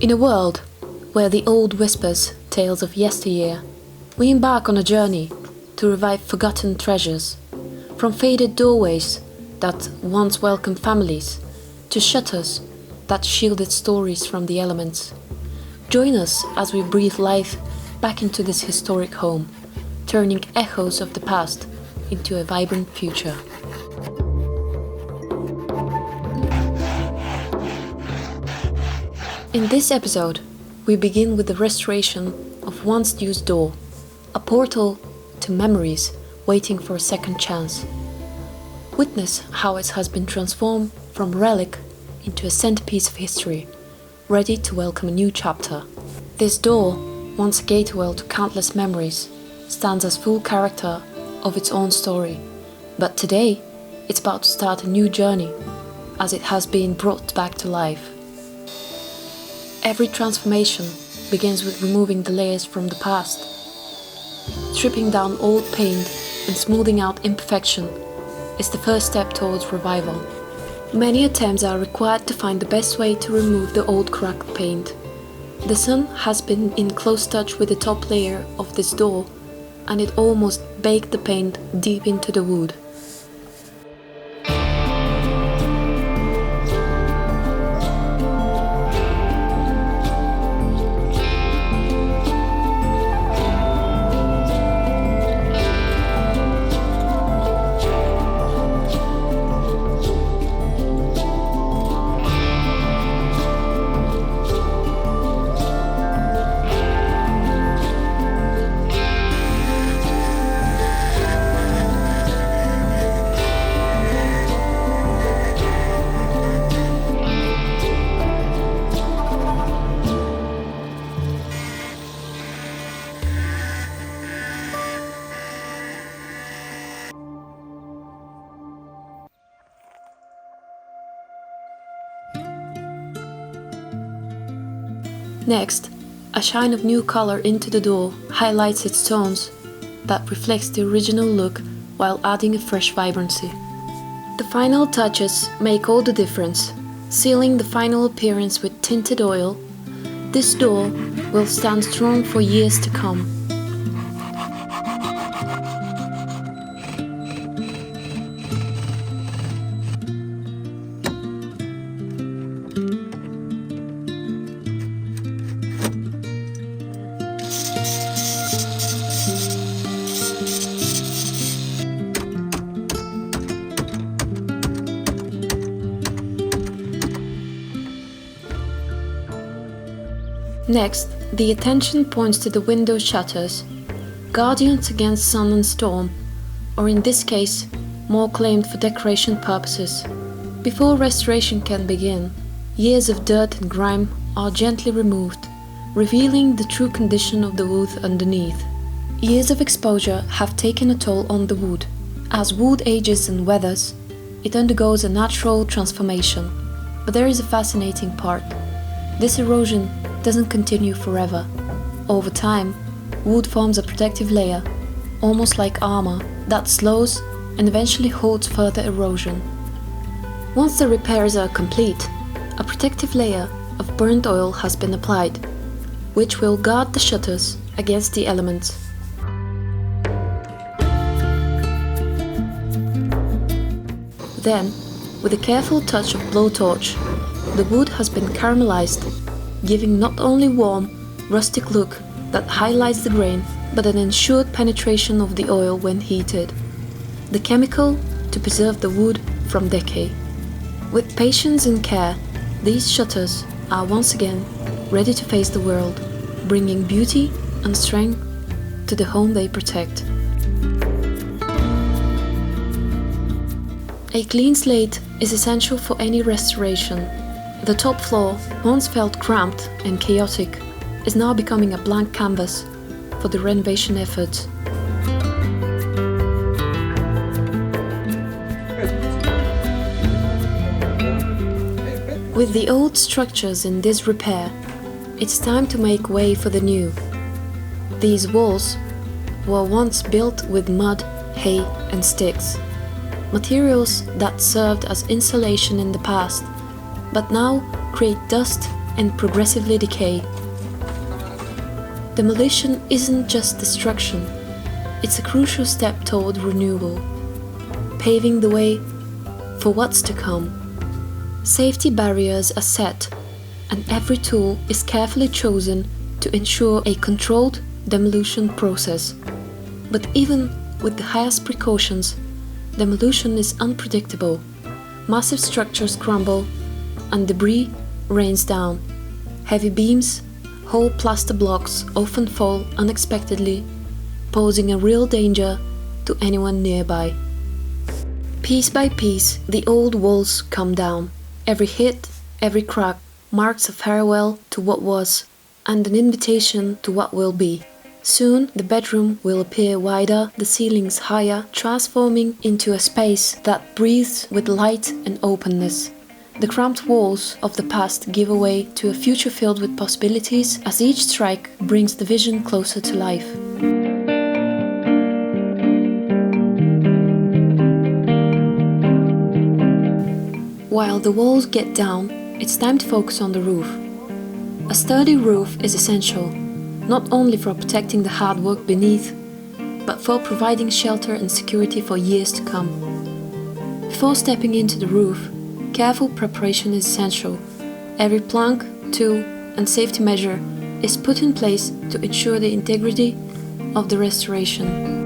In a world where the old whispers tales of yesteryear, we embark on a journey to revive forgotten treasures, from faded doorways that once welcomed families to shutters that shielded stories from the elements. Join us as we breathe life back into this historic home, turning echoes of the past into a vibrant future. In this episode, we begin with the restoration of once used door, a portal to memories waiting for a second chance. Witness how it has been transformed from relic into a centerpiece of history, ready to welcome a new chapter. This door, once a gateway to countless memories, stands as full character of its own story, but today it's about to start a new journey as it has been brought back to life. Every transformation begins with removing the layers from the past, stripping down old paint and smoothing out imperfection is the first step towards revival. Many attempts are required to find the best way to remove the old cracked paint. The sun has been in close touch with the top layer of this door, and it almost baked the paint deep into the wood. Next, a shine of new color into the door highlights its tones that reflects the original look while adding a fresh vibrancy. The final touches make all the difference, sealing the final appearance with tinted oil. This door will stand strong for years to come. Next, the attention points to the window shutters, guardians against sun and storm, or in this case, more claimed for decoration purposes. Before restoration can begin, years of dirt and grime are gently removed, revealing the true condition of the wood underneath. Years of exposure have taken a toll on the wood. As wood ages and weathers, it undergoes a natural transformation. But there is a fascinating part. This erosion doesn't continue forever. Over time, wood forms a protective layer, almost like armor, that slows and eventually holds further erosion. Once the repairs are complete, a protective layer of burnt oil has been applied, which will guard the shutters against the elements. Then, with a careful touch of blowtorch, the wood has been caramelized, giving not only warm, rustic look that highlights the grain, but an ensured penetration of the oil when heated. The chemical to preserve the wood from decay. With patience and care, these shutters are once again ready to face the world, bringing beauty and strength to the home they protect. A clean slate is essential for any restoration. The top floor, once felt cramped and chaotic, is now becoming a blank canvas for the renovation efforts. With the old structures in disrepair, it's time to make way for the new. These walls were once built with mud, hay and sticks, materials that served as insulation in the past, but now create dust and progressively decay. Demolition isn't just destruction, it's a crucial step toward renewal, paving the way for what's to come. Safety barriers are set, and every tool is carefully chosen to ensure a controlled demolition process. But even with the highest precautions, demolition is unpredictable. Massive structures crumble, and debris rains down. Heavy beams, whole plaster blocks often fall unexpectedly, posing a real danger to anyone nearby. Piece by piece, the old walls come down. Every hit, every crack marks a farewell to what was and an invitation to what will be. Soon, the bedroom will appear wider, the ceilings higher, transforming into a space that breathes with light and openness. The cramped walls of the past give way to a future filled with possibilities as each strike brings the vision closer to life. While the walls get down, it's time to focus on the roof. A sturdy roof is essential, not only for protecting the hard work beneath, but for providing shelter and security for years to come. Before stepping into the roof, careful preparation is essential. Every plank, tool, and safety measure is put in place to ensure the integrity of the restoration.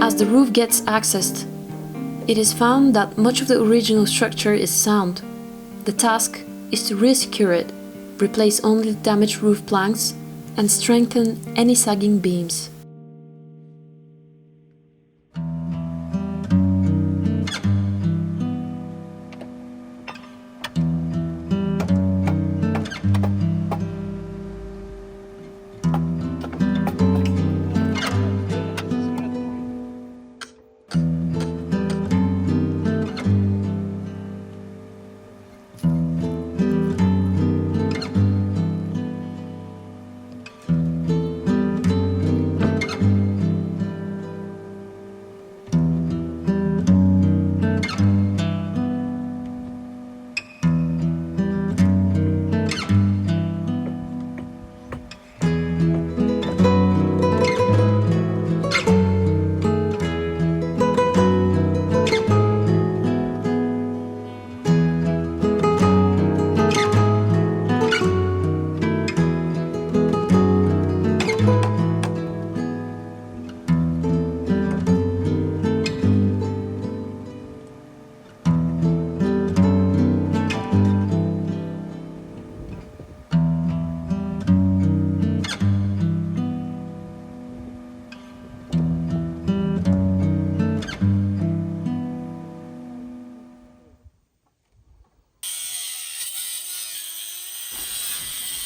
As the roof gets accessed, it is found that much of the original structure is sound. The task is to re-secure it, replace only the damaged roof planks, and strengthen any sagging beams.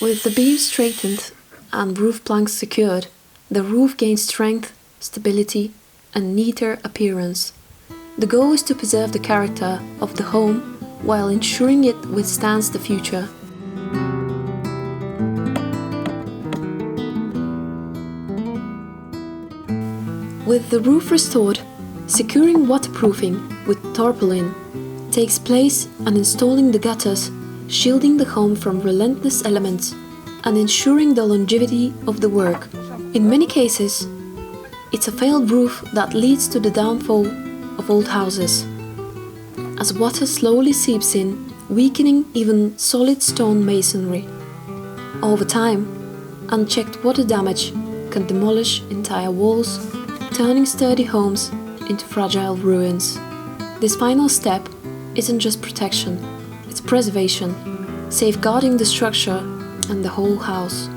With the beams straightened and roof planks secured, the roof gains strength, stability, and neater appearance. The goal is to preserve the character of the home while ensuring it withstands the future. With the roof restored, securing waterproofing with tarpaulin takes place and installing the gutters, shielding the home from relentless elements and ensuring the longevity of the work. In many cases, it's a failed roof that leads to the downfall of old houses, as water slowly seeps in, weakening even solid stone masonry. Over time, unchecked water damage can demolish entire walls, turning sturdy homes into fragile ruins. This final step isn't just protection, it's preservation, safeguarding the structure and the whole house.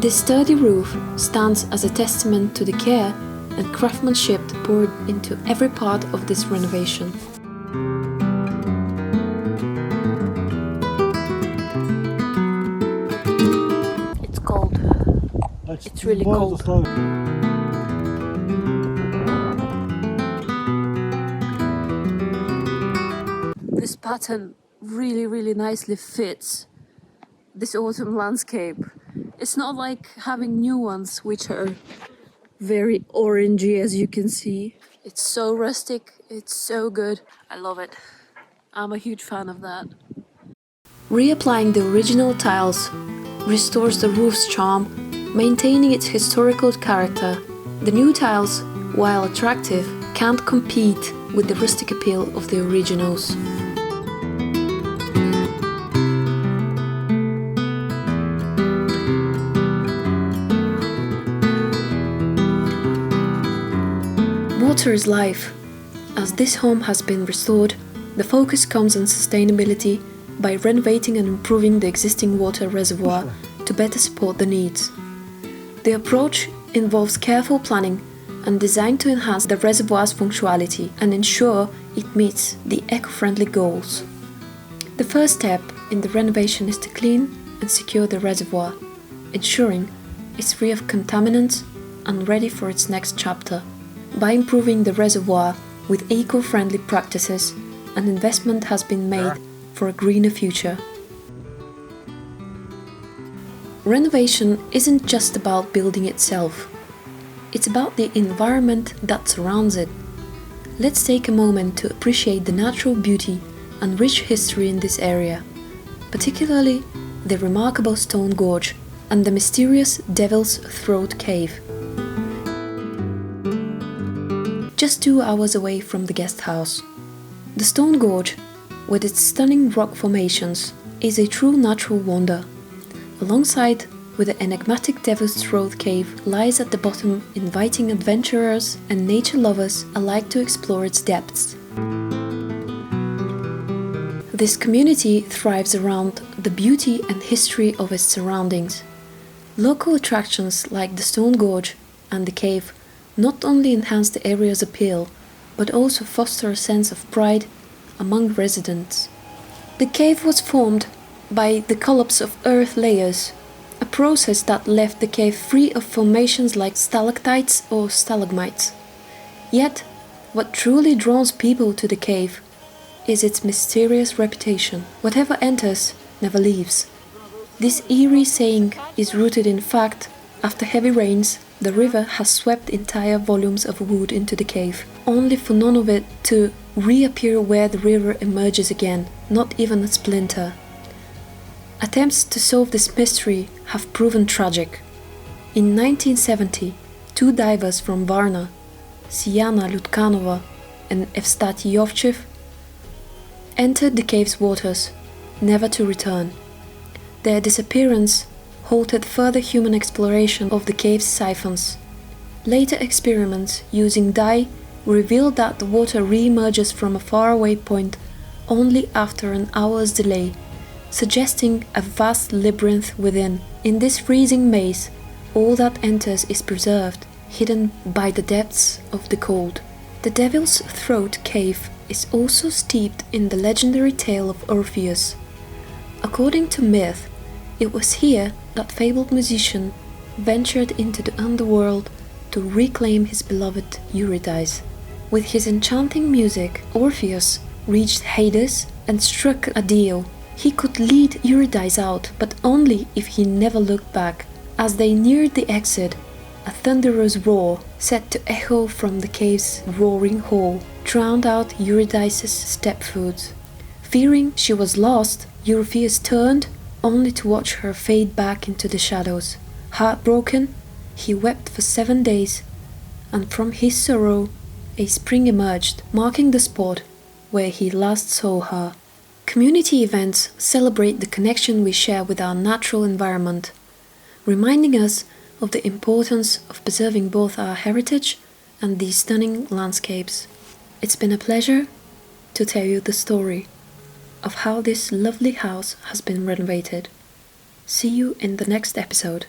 This sturdy roof stands as a testament to the care and craftsmanship poured into every part of this renovation. It's cold. It's really cold. This pattern really nicely fits this autumn landscape. It's not like having new ones which are very orangey, as you can see. It's so rustic, it's so good. I love it. I'm a huge fan of that. Reapplying the original tiles restores the roof's charm, maintaining its historical character. The new tiles, while attractive, can't compete with the rustic appeal of the originals. Water is life. As this home has been restored, the focus comes on sustainability by renovating and improving the existing water reservoir to better support the needs. The approach involves careful planning and designed to enhance the reservoir's functionality and ensure it meets the eco-friendly goals. The first step in the renovation is to clean and secure the reservoir, ensuring it's free of contaminants and ready for its next chapter. By improving the reservoir with eco-friendly practices, an investment has been made for a greener future. Renovation isn't just about building itself. It's about the environment that surrounds it. Let's take a moment to appreciate the natural beauty and rich history in this area, particularly the remarkable Stone Gorge and the mysterious Devil's Throat Cave. Just 2 hours away from the guest house. The Stone Gorge, with its stunning rock formations, is a true natural wonder. Alongside with the enigmatic Devil's Throat Cave lies at the bottom, inviting adventurers and nature lovers alike to explore its depths. This community thrives around the beauty and history of its surroundings. Local attractions like the Stone Gorge and the cave not only enhance the area's appeal, but also foster a sense of pride among residents. The cave was formed by the collapse of earth layers, a process that left the cave free of formations like stalactites or stalagmites. Yet, what truly draws people to the cave is its mysterious reputation. Whatever enters never leaves. This eerie saying is rooted in fact. After heavy rains, the river has swept entire volumes of wood into the cave, only for none of it to reappear where the river emerges again, not even a splinter. Attempts to solve this mystery have proven tragic. In 1970, 2 divers from Varna, Siyana Lutkanova and Evstati Yovchev, entered the cave's waters, never to return. Their disappearance halted further human exploration of the cave's siphons. Later experiments using dye revealed that the water re-emerges from a faraway point only after an hour's delay, suggesting a vast labyrinth within. In this freezing maze, all that enters is preserved, hidden by the depths of the cold. The Devil's Throat Cave is also steeped in the legendary tale of Orpheus. According to myth, it was here that fabled musician ventured into the underworld to reclaim his beloved Eurydice. With his enchanting music, Orpheus reached Hades and struck a deal. He could lead Eurydice out, but only if he never looked back. As they neared the exit, a thunderous roar, set to echo from the cave's roaring hall, drowned out Eurydice's step-foot. Fearing she was lost, Orpheus turned only to watch her fade back into the shadows. Heartbroken, he wept for 7 days, and from his sorrow a spring emerged, marking the spot where he last saw her. Community events celebrate the connection we share with our natural environment, reminding us of the importance of preserving both our heritage and these stunning landscapes. It's been a pleasure to tell you the story of how this lovely house has been renovated. See you in the next episode.